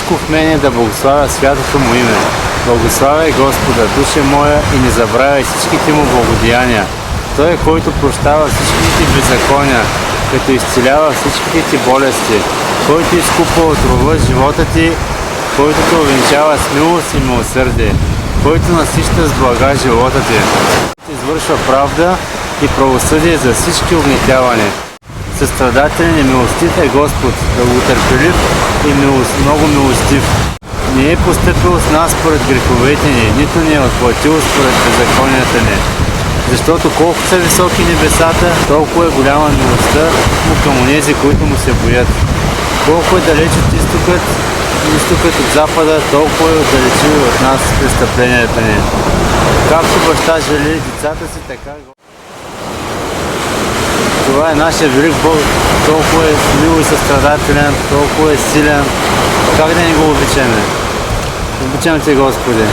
всичко в мене да благославя святото му име. Благославяй Господа, душе моя, и не забравяй всичките му благодеяния. Той е, който прощава всичките ти беззакония, като изцелява всичките ти болести, който изкупва от рова живота ти, който те увенчава с милост и милосърдие, който насища с блага живота ти, извършва правда и правосъдие за всички угнетявания. Състрадателен и милостив е Господ, дълготърпелив и много милостив. Не е постъпил с нас според греховете ни, нито ни е отплатил според беззаконията ни. Защото колкото са високи небесата, толкова е голяма милостта му към онези, които му се боят. Колко е далеч от изтокът от запада, толкова е отдалечили от нас престъпленията ни. Както баща жали децата си, така това е нашия велик Бог, толкова е мил и състрадателен, толкова е силен. Как да не го обичаме? Обичам Те, Господи!